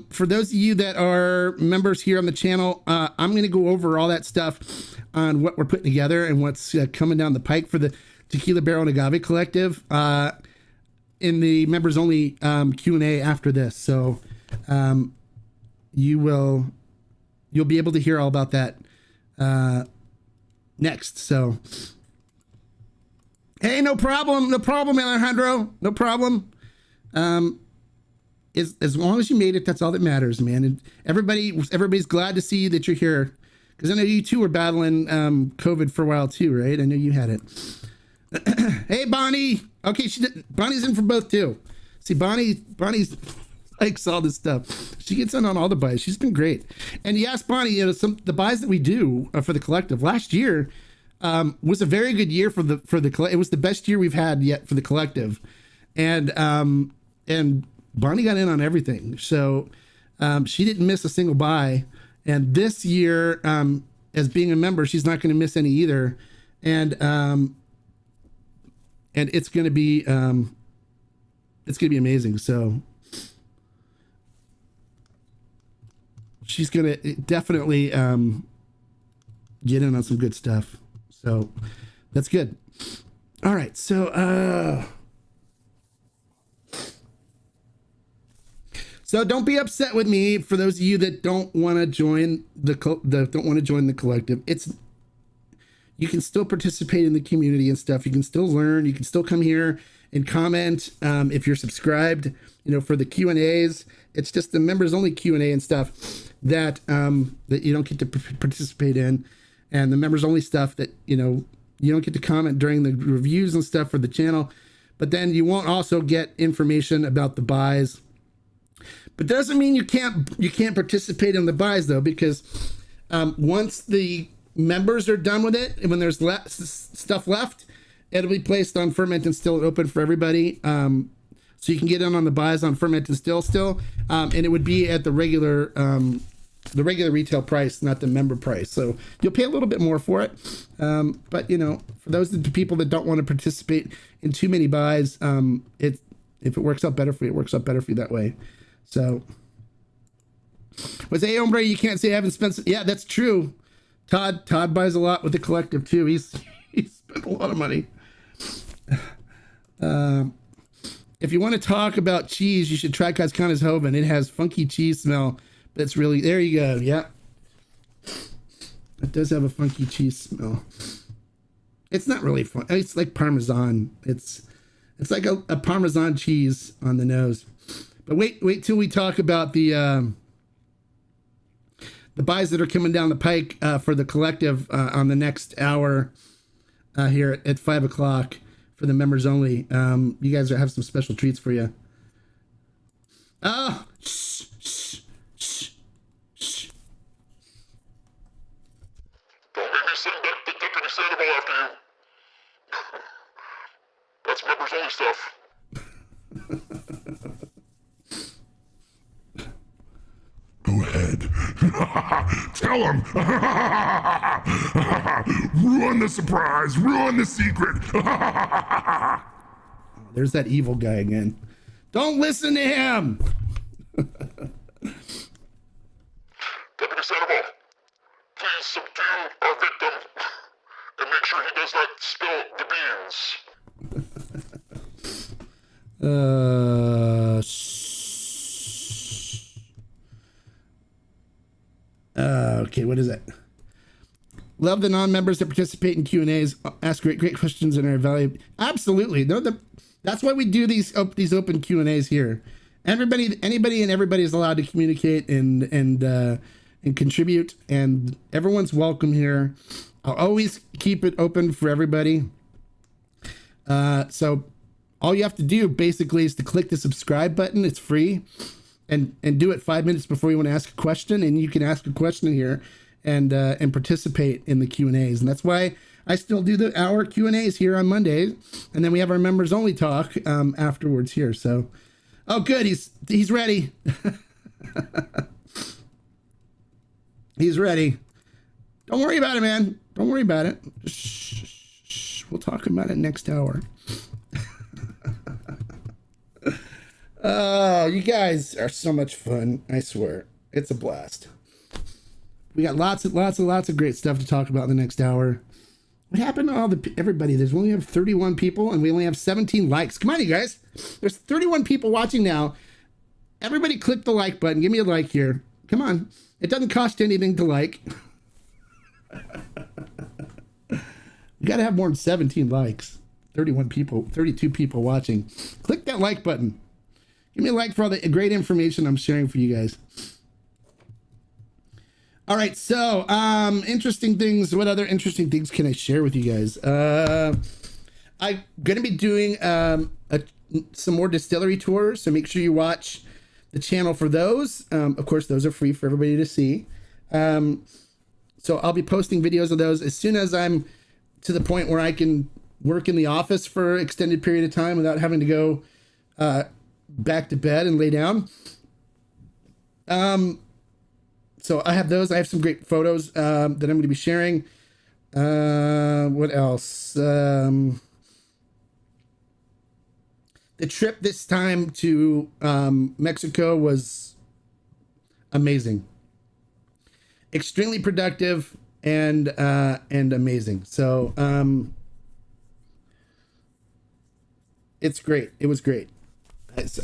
for those of you that are members here on the channel, I'm going to go over all that stuff on what we're putting together and what's coming down the pike for the Tequila Barrel and Agave Collective in the members only Q&A after this. So you'll be able to hear all about that next. So hey, no problem, Alejandro, no problem. As long as you made it, that's all that matters, man. And everybody's glad to see that you're here, because I know you two were battling COVID for a while too, right? I know you had it. Hey, Bonnie. Okay, Bonnie's in for both too. See, Bonnie's likes all this stuff. She gets in on all the buys. She's been great. And you asked Bonnie, the buys that we do for the collective last year was a very good year for the it was the best year we've had yet for the collective, and Bonnie got in on everything, so she didn't miss a single buy. And this year, as being a member, she's not going to miss any either, and it's going to be amazing. So she's going to definitely get in on some good stuff. So that's good. All right. So don't be upset with me for those of you that don't want to join the collective. You can still participate in the community and stuff. You can still learn. You can still come here and comment if you're subscribed, for the Q&As It's just the members only Q&A and stuff that that you don't get to participate in, and the members only stuff that you don't get to comment during the reviews and stuff for the channel. But then you won't also get information about the buys. But that doesn't mean you can't participate in the buys though, because once the members are done with it, and when there's stuff left, it'll be placed on Ferment and Still open for everybody. So you can get in on the buys on Ferment and Still, and it would be at the regular retail price, not the member price. So you'll pay a little bit more for it. But for those people that don't want to participate in too many buys, if it works out better for you, it works out better for you that way. So with A Hombre, you can't say I haven't spent. Yeah, that's true. Todd buys a lot with the collective too. He's spent a lot of money. If you want to talk about cheese, you should try Kaskana's It has funky cheese smell. That's really, there you go. Yeah. It does have a funky cheese smell. It's not really fun. It's like Parmesan. It's like a Parmesan cheese on the nose. But wait till we talk about the buys that are coming down the pike for the collective on the next hour here at 5 o'clock for the members only. You guys have some special treats for you. Oh, shh. Don't make me send that the Deputy Sandoval after you. That's members only stuff. Go ahead. Tell him. Ruin the surprise. Ruin the secret. There's that evil guy again. Don't listen to him. Deputy Sandoval, please subdue our victim and make sure he does not spill the beans. Okay, what is it? Love the non-members that participate in Q&As, ask great questions and are valuable. Absolutely. That's why we do these open Q&As here. Anybody and everybody is allowed to communicate and contribute, and everyone's welcome here. I'll always keep it open for everybody. So all you have to do basically is to click the subscribe button. It's free. And do it 5 minutes before you want to ask a question, and you can ask a question here and participate in the Q&As. And that's why I still do the hour Q&As here on Mondays, and then we have our members only talk afterwards here. So, oh, good, he's ready. He's ready. Don't worry about it, man. Don't worry about it. Shh. We'll talk about it next hour. Oh, you guys are so much fun. I swear. It's a blast. We got lots of great stuff to talk about in the next hour. What happened to everybody? There's only have 31 people and we only have 17 likes. Come on, you guys. There's 31 people watching now. Everybody click the like button. Give me a like here. Come on. It doesn't cost anything to like. You got to have more than 17 likes. 31 people, 32 people watching. Click that like button. Give me a like for all the great information I'm sharing for you guys. All right, so interesting things. What other interesting things can I share with you guys? I'm going to be doing some more distillery tours, so make sure you watch the channel for those. Of course, those are free for everybody to see. So I'll be posting videos of those as soon as I'm to the point where I can work in the office for an extended period of time without having to go back to bed and lay down. So I have those. I have some great photos that I'm going to be sharing. What else? The trip this time to Mexico was amazing. Extremely productive and amazing. So it's great. It was great.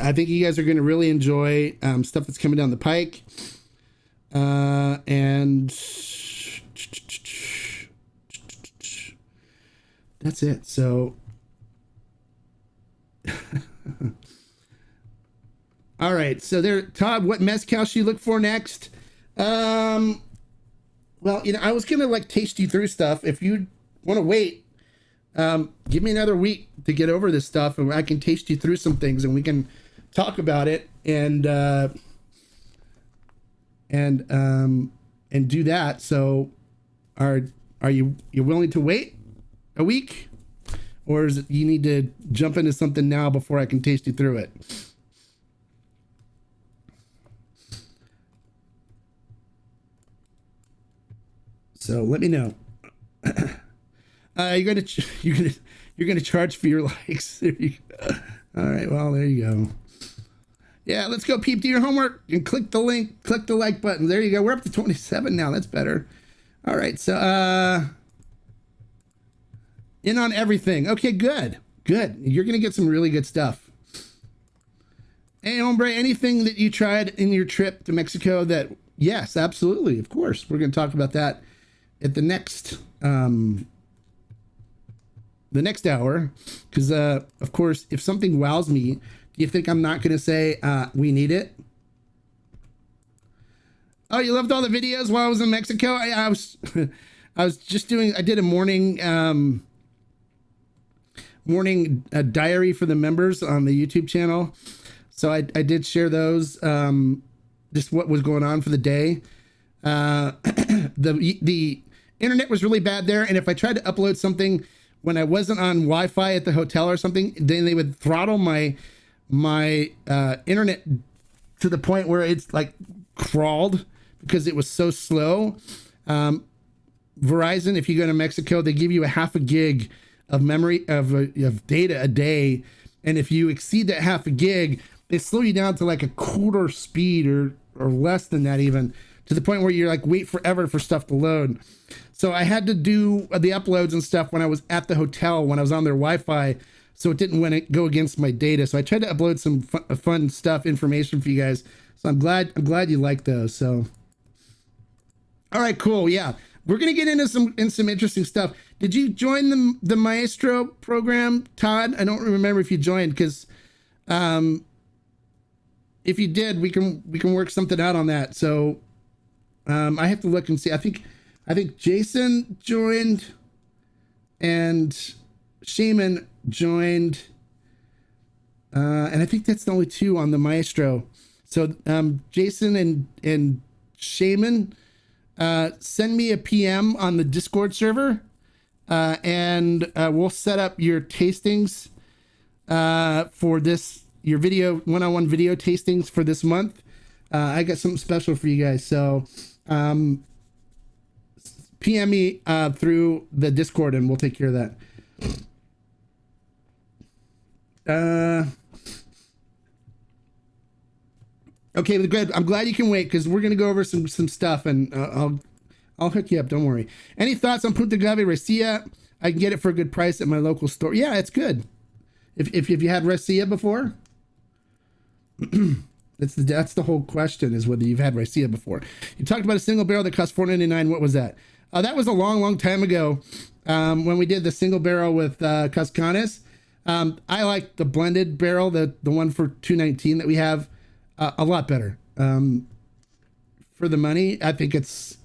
I think you guys are going to really enjoy stuff that's coming down the pike. And that's it. So, all All right. So there, Todd, what mezcal should you look for next? Well, I was going to like taste you through stuff. If you want to wait, give me another week to get over this stuff and I can taste you through some things and we can talk about it and do that. So are you willing to wait a week, or is it you need to jump into something now before I can taste you through it? So let me know. You're gonna charge for your likes. All right, well there you go. Yeah, let's go, peep, do your homework and click the link, click the like button. There you go. We're up to 27 now. That's better. All right, so in on everything. Okay, good. You're gonna get some really good stuff. Hey, hombre, anything that you tried in your trip to Mexico that? Yes, absolutely, of course. We're gonna talk about that at the next hour, because of course, if something wows me, do you think I'm not gonna say we need it? Oh, you loved all the videos while I was in Mexico? I was I did a morning diary for the members on the YouTube channel, so I did share those, just what was going on for the day. The internet was really bad there, and if I tried to upload something when I wasn't on Wi-Fi at the hotel or something, then they would throttle my internet to the point where it's like crawled because it was so slow. Verizon, if you go to Mexico, they give you a half a gig of memory of data a day, and if you exceed that half a gig, they slow you down to like a quarter speed or less than that, even to the point where you're like wait forever for stuff to load. So I had to do the uploads and stuff when I was at the hotel, when I was on their Wi-Fi, so it didn't go against my data. So I tried to upload some fun stuff, information for you guys. So I'm glad you like those. So, all right, cool. Yeah, we're gonna get into some interesting stuff. Did you join the Maestro program, Todd? I don't remember if you joined, because if you did, we can work something out on that. So I have to look and see. I think Jason joined and Shaman joined, and I think that's the only two on the Maestro. So Jason and Shaman, send me a PM on the Discord server, and we'll set up your tastings for your video one-on-one video tastings for this month. I got something special for you guys. So PM me through the Discord and we'll take care of that. Okay, good. I'm glad you can wait, because we're gonna go over some stuff, and I'll hook you up. Don't worry. Any thoughts on Punta Agave Racia? I can get it for a good price at my local store. Yeah, it's good. If you had Racia before, that's the whole question, is whether you've had Racia before. You talked about a single barrel that cost $4.99. What was that? That was a long time ago, when we did the single barrel with Cascanes. I like the blended barrel, the one for $2.19 that we have, a lot better. For the money, I think it's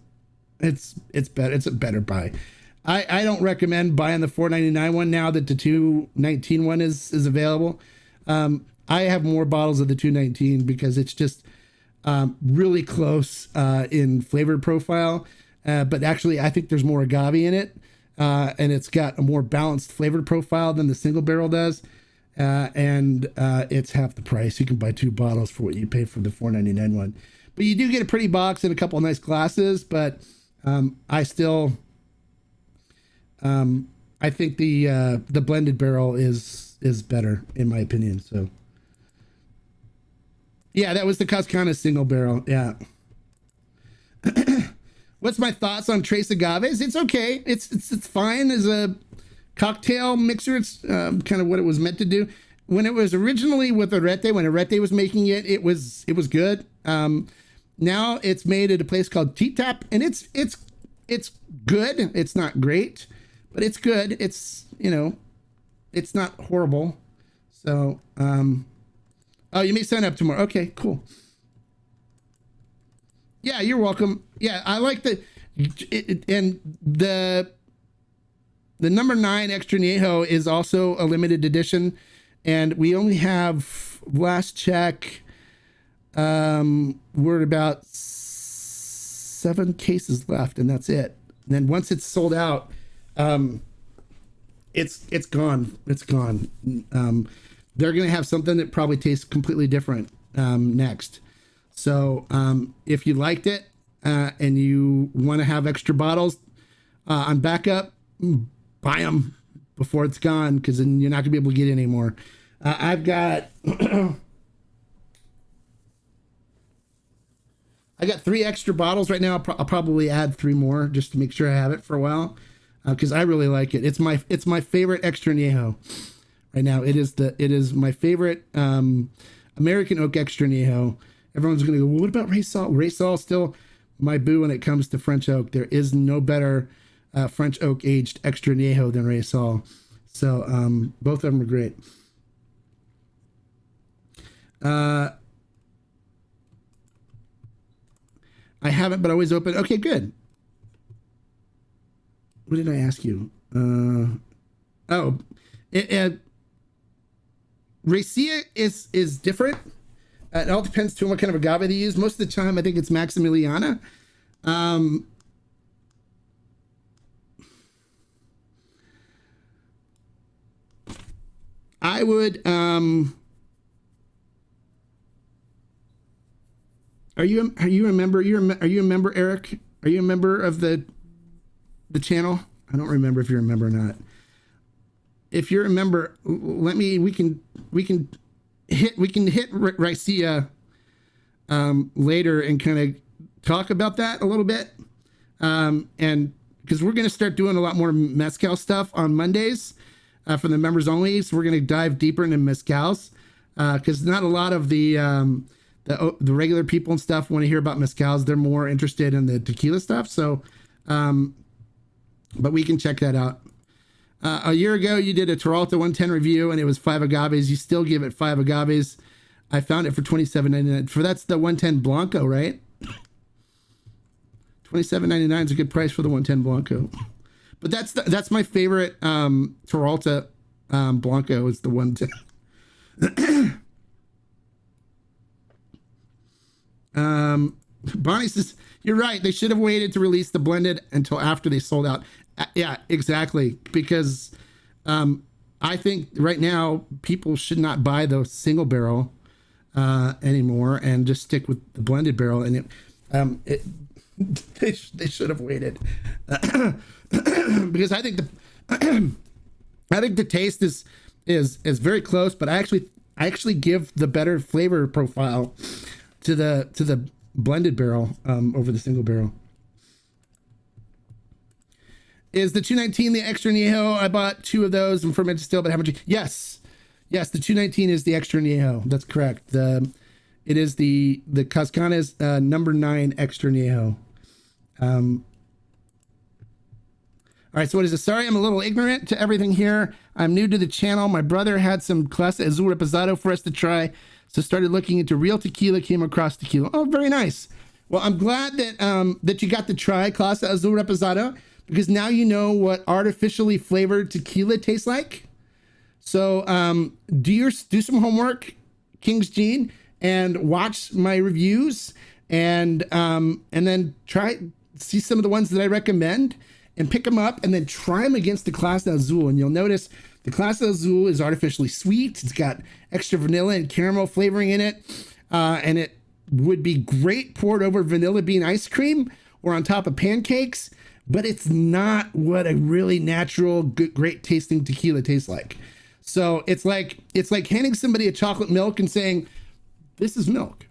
better. It's a better buy. I don't recommend buying the $4.99 one now that the $2.19 one is available. I have more bottles of the $2.19 because it's just really close in flavor profile. But actually, I think there's more agave in it, and it's got a more balanced flavor profile than the single barrel does. And it's half the price. You can buy 2 bottles for what you pay for the $4.99 one. But you do get a pretty box and a couple of nice glasses. But I still, I think the blended barrel is better in my opinion. So yeah, that was the Cascana single barrel. Yeah. What's my thoughts on Trace Agaves? It's okay. It's fine as a cocktail mixer. It's kind of what it was meant to do. When it was originally with Arete, when Arete was making it, it was good. Now it's made at a place called Tea Tap, and it's good. It's not great, but it's good. It's, it's not horrible. So Oh, you may sign up tomorrow. Okay, cool. Yeah, you're welcome. Yeah, I like and the number 9 Extra Añejo is also a limited edition, and we only have, last check, we're at about 7 cases left, and that's it. And then once it's sold out, it's gone. It's gone. They're gonna have something that probably tastes completely different next. So if you liked it and you want to have extra bottles on backup, buy them before it's gone, because then you're not gonna be able to get any more. I've got I got 3 extra bottles right now. I'll probably add 3 more just to make sure I have it for a while, because I really like it. It's my favorite Extra Añejo right now. It is my favorite American Oak Extra Añejo. Everyone's gonna go, well, what about Raysol? Raysol's still my boo when it comes to French oak. There is no better French oak aged Extra Añejo than Raysol. So both of them are great. I haven't, but always open. Okay, good. What did I ask you? Raicilla is different. It all depends too on what kind of agave they use. Most of the time, I think it's Maximiliana. I would. Are you a member? Are you a member, Eric? Are you a member of the channel? I don't remember if you're a member or not. If you're a member, we can hit Raicilla later and kind of talk about that a little bit. And because we're going to start doing a lot more Mezcal stuff on Mondays for the members only. So we're going to dive deeper into Mezcals because not a lot of the regular people and stuff want to hear about Mezcals. They're more interested in the tequila stuff. So, but we can check that out. A year ago, you did a Peralta 110 review, and it was 5 agaves. You still give it 5 agaves. I found it for $27.99. That's the 110 Blanco, right? $27.99 is a good price for the 110 Blanco. But that's my favorite Peralta Blanco is the 110. Bonnie says, you're right. They should have waited to release the blended until after they sold out. Yeah, exactly. Because I think right now people should not buy the single barrel anymore and just stick with the blended barrel. And they should have waited because I think the taste is very close. But I actually give the better flavor profile to the blended barrel over the single barrel. Is the 219 the Extra Añejo? I bought 2 of those and fermented still, but how much? Yes, the 219 is the Extra Añejo. That's correct. It is the Cascanes number 9 Extra Añejo. All right, so what is it? Sorry, I'm a little ignorant to everything here. I'm new to the channel. My brother had some Clase Azul Reposado for us to try, so started looking into real tequila, came across tequila. Oh, very nice. Well, I'm glad that you got to try Clase Azul Reposado, because now you know what artificially flavored tequila tastes like. So do some homework, King's Gene, and watch my reviews, and then see some of the ones that I recommend, and pick them up, and then try them against the Clase Azul. And you'll notice the Clase Azul is artificially sweet. It's got extra vanilla and caramel flavoring in it, and it would be great poured over vanilla bean ice cream or on top of pancakes. But it's not what a really natural, good, great tasting tequila tastes like. So it's like handing somebody a chocolate milk and saying, "This is milk.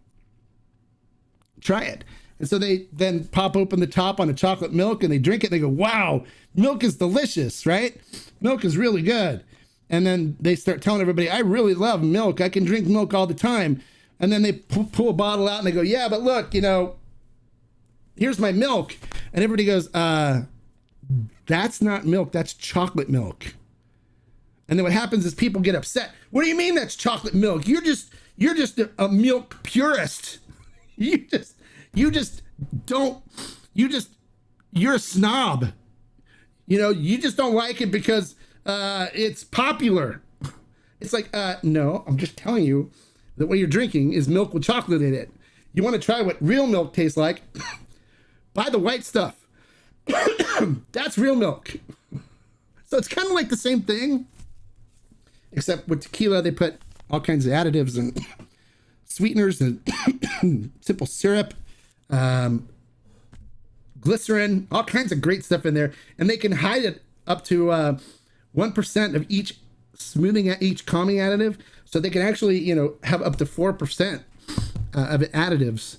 Try it." And so they then pop open the top on a chocolate milk and they drink it. And they go, "Wow, milk is delicious, right? Milk is really good." And then they start telling everybody, "I really love milk. I can drink milk all the time." And then they pull a bottle out and they go, "Yeah, but look, here's my milk." And everybody goes, "That's not milk, that's chocolate milk." And then what happens is people get upset. "What do you mean that's chocolate milk? You're just You're just a milk purist. You just don't, you're a snob. You just don't like it because it's popular. It's like, no, I'm just telling you that what you're drinking is milk with chocolate in it. You want to try what real milk tastes like? Buy the white stuff. That's real milk. So it's kind of like the same thing, except with tequila, they put all kinds of additives and sweeteners and simple syrup, glycerin, all kinds of great stuff in there. And they can hide it up to 1% of each calming additive. So they can actually, have up to 4% of additives.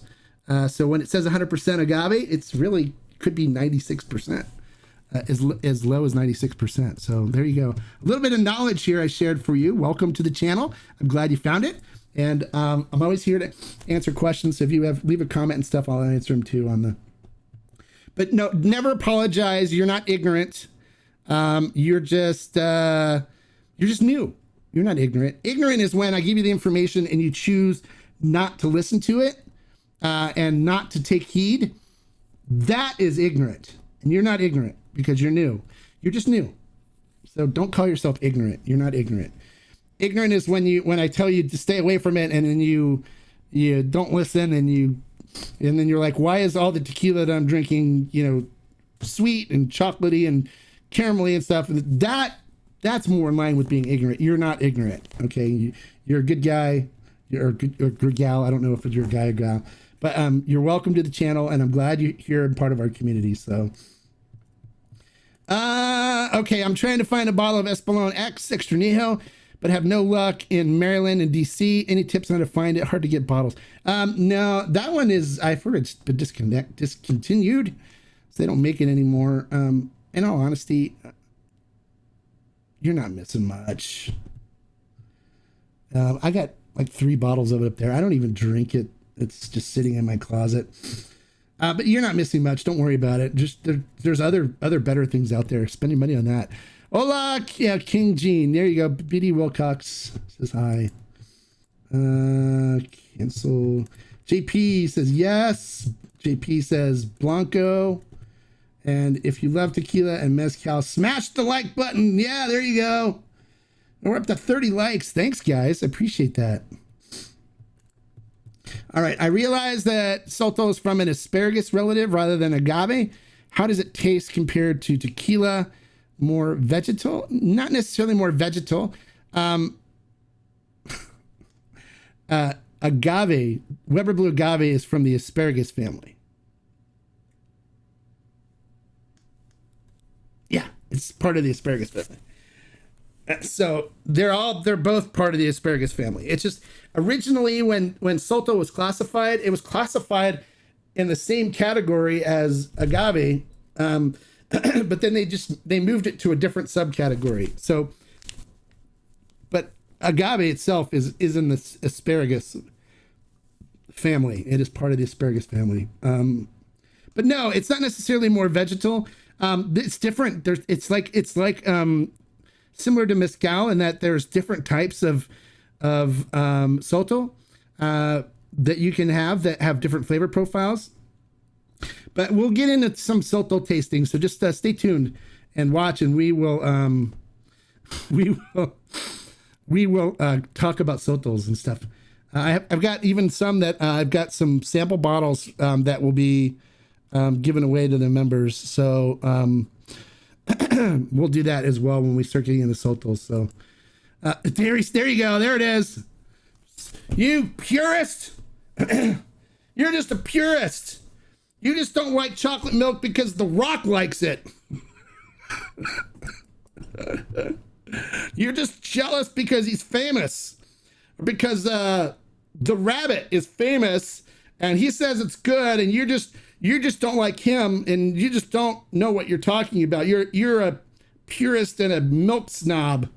So when it says 100% agave, it's really could be 96%, as low as 96%. So there you go. A little bit of knowledge here I shared for you. Welcome to the channel. I'm glad you found it. And I'm always here to answer questions. So if you leave a comment and stuff, I'll answer them too but no, never apologize. You're not ignorant. You're just new. You're not ignorant. Ignorant is when I give you the information and you choose not to listen to it and not to take heed. That is ignorant. And you're not ignorant because you're new. You're just new. So don't call yourself ignorant. You're not ignorant. Ignorant is when I tell you to stay away from it and then you don't listen and then you're like, why is all the tequila that I'm drinking, sweet and chocolatey and caramelly and stuff? That's more in line with being ignorant. You're not ignorant. Okay. You're a good guy. You're a good gal. I don't know if you're a guy or gal. But you're welcome to the channel, and I'm glad you're here and part of our community. So, okay, I'm trying to find a bottle of Espolón X Extrañejo, but have no luck in Maryland and DC. Any tips on how to find it? Hard to get bottles. No, that one I've heard it's been discontinued, so they don't make it anymore. In all honesty, you're not missing much. I got like 3 bottles of it up there. I don't even drink it. It's just sitting in my closet. But you're not missing much. Don't worry about it. Just there's other better things out there. Spending money on that. Hola, yeah, King Gene. There you go. BD Wilcox says hi. Cancel. JP says yes. JP says Blanco. And if you love tequila and mezcal, smash the like button. Yeah, there you go. We're up to 30 likes. Thanks, guys. I appreciate that. All right. I realize that Soto is from an asparagus relative rather than agave. How does it taste compared to tequila? More vegetal? Not necessarily more vegetal. Agave, Weber Blue Agave is from the asparagus family. Yeah, it's part of the asparagus family. So they're both part of the asparagus family. It's just originally when Soto was classified, it was classified in the same category as agave, but then they moved it to a different subcategory. So, but agave itself is in the asparagus family. It is part of the asparagus family. But no, it's not necessarily more vegetal. It's different. It's like similar to mezcal in that there's different types of Soto that you can have that have different flavor profiles. But we'll get into some Soto tasting, so just stay tuned and watch, and we will talk about Sotos and stuff. I've got even some that I've got some sample bottles that will be given away to the members. So we'll do that as well when we start getting into Sotos. So there you go. There it is. You purist. You're just a purist. You just don't like chocolate milk because The Rock likes it. You're just jealous because he's famous. Because The Rabbit is famous and he says it's good, and you just don't like him, and you just don't know what you're talking about. You're a purist and a milk snob.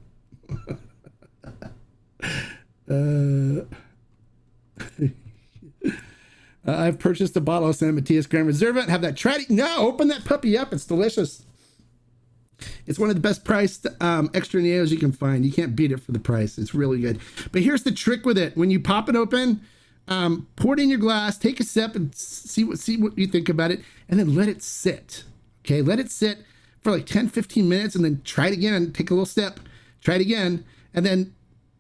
I've purchased a bottle of San Matias Grand Reserva and have that tried it. No, open that puppy up. It's delicious. It's one of the best priced extra neos you can find. You can't beat it for the price. It's really good. But here's the trick with it. When you pop it open, pour it in your glass, take a sip and see what you think about it, and then let it sit. Okay, let it sit for like 10, 15 minutes, and then try it again. Take a little sip, try it again, and then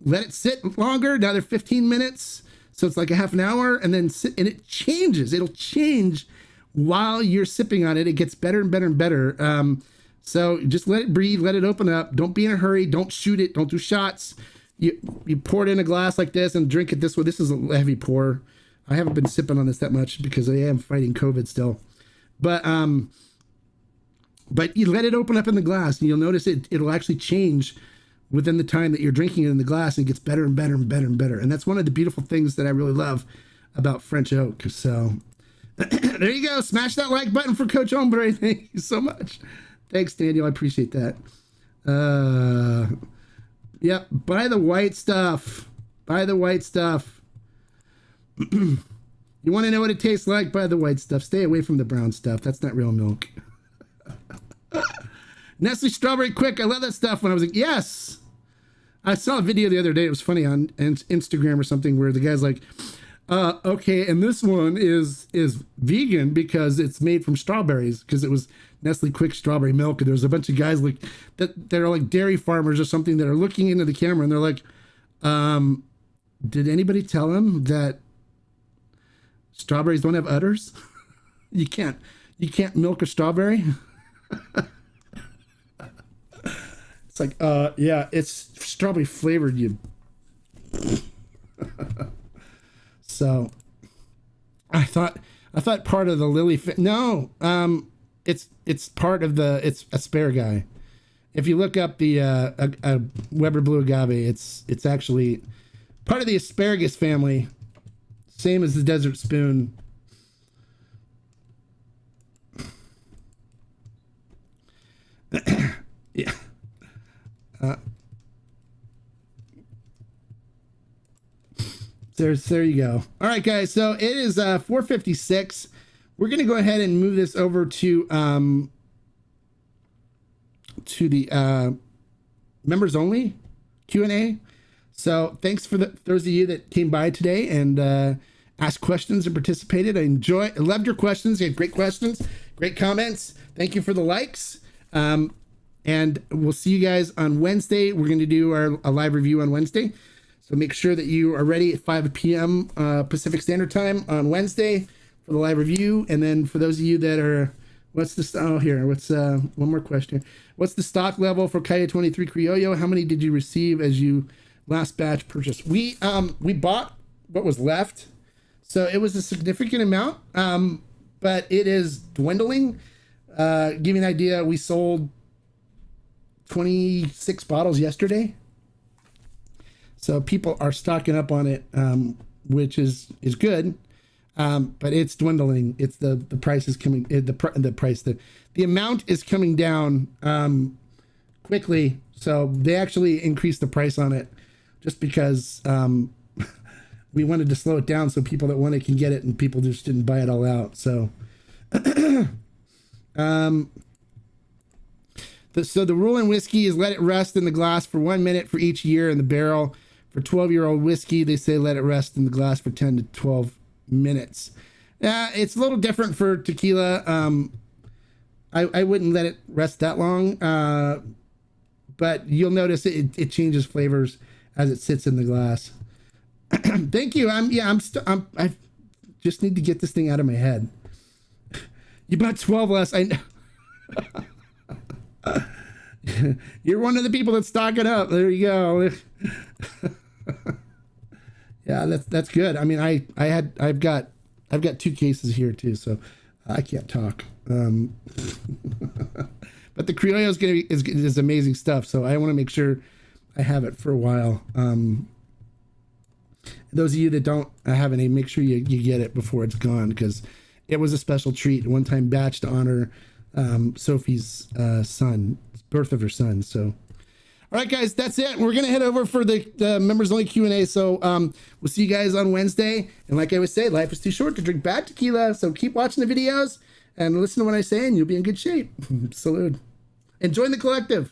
let it sit longer, another 15 minutes. So it's like a half an hour, and then sit, and it changes. It'll change while you're sipping on it. It gets better and better and better. So just let it breathe, let it open up. Don't be in a hurry. Don't shoot it. Don't do shots. You pour it in a glass like this and drink it this way. This is a heavy pour. I haven't been sipping on this that much because I am fighting COVID still. But you let it open up in the glass, and you'll notice it'll actually change within the time that you're drinking it in the glass, and it gets better and better and better and better. And that's one of the beautiful things that I really love about French oak. So there you go. Smash that like button for Coach Hombre. Thank you so much. Thanks, Daniel. I appreciate that. Yep. Buy the white stuff. Buy the white stuff. You want to know what it tastes like? Buy the white stuff. Stay away from the brown stuff. That's not real milk. Nestle Strawberry Quick. I love that stuff. When I was like, yes. I saw a video the other day. It was funny on Instagram or something where the guy's like, okay, and this one is vegan because it's made from strawberries, because it was Nestle Quick strawberry milk. And there's a bunch of guys like that are like dairy farmers or something that are looking into the camera, and they're like, did anybody tell him that strawberries don't have udders? You can't milk a strawberry. It's like, yeah, it's strawberry flavored, you. So I thought part of the lily no, it's part of it's asparagus. If you look up the Weber blue agave, it's actually part of the asparagus family, same as the desert spoon. Yeah. There you go. All right, guys. So it is 4:56. We're gonna go ahead and move this over to the members only Q&A. So thanks for those of you that came by today and asked questions and participated. I loved your questions. You had great questions, great comments. Thank you for the likes. And we'll see you guys on Wednesday. We're going to do a live review on Wednesday. So make sure that you are ready at 5 p.m. Pacific Standard Time on Wednesday for the live review. And then for those of you that are, what's one more question. What's the stock level for Calle 23 Criollo? How many did you receive as you last batch purchase? We bought what was left. So it was a significant amount, but it is dwindling. Give you an idea, we sold 26 bottles yesterday. So people are stocking up on it, which is good. But it's dwindling. It's the price is coming, the amount is coming down quickly. So they actually increased the price on it just because we wanted to slow it down so people that want it can get it, and people just didn't buy it all out. So so the rule in whiskey is let it rest in the glass for 1 minute for each year in the barrel. For 12-year-old whiskey, they say let it rest in the glass for 10 to 12 minutes. It's a little different for tequila. I wouldn't let it rest that long, but you'll notice it changes flavors as it sits in the glass. Thank you. I just need to get this thing out of my head. You bought 12 less. I know. You're one of the people that's stocking up. There you go. Yeah, that's good. I mean, I've got 2 cases here too, so I can't talk. But the Criollo is amazing stuff. So I want to make sure I have it for a while. Those of you that don't have any, make sure you get it before it's gone, because it was a special treat. One time batch to honor Sophie's birth of her son. So, all right, guys, that's it. We're gonna head over for the members only Q&A. So we'll see you guys on Wednesday. And like I always say, life is too short to drink bad tequila. So keep watching the videos and listen to what I say, and you'll be in good shape. Salute. and join the collective.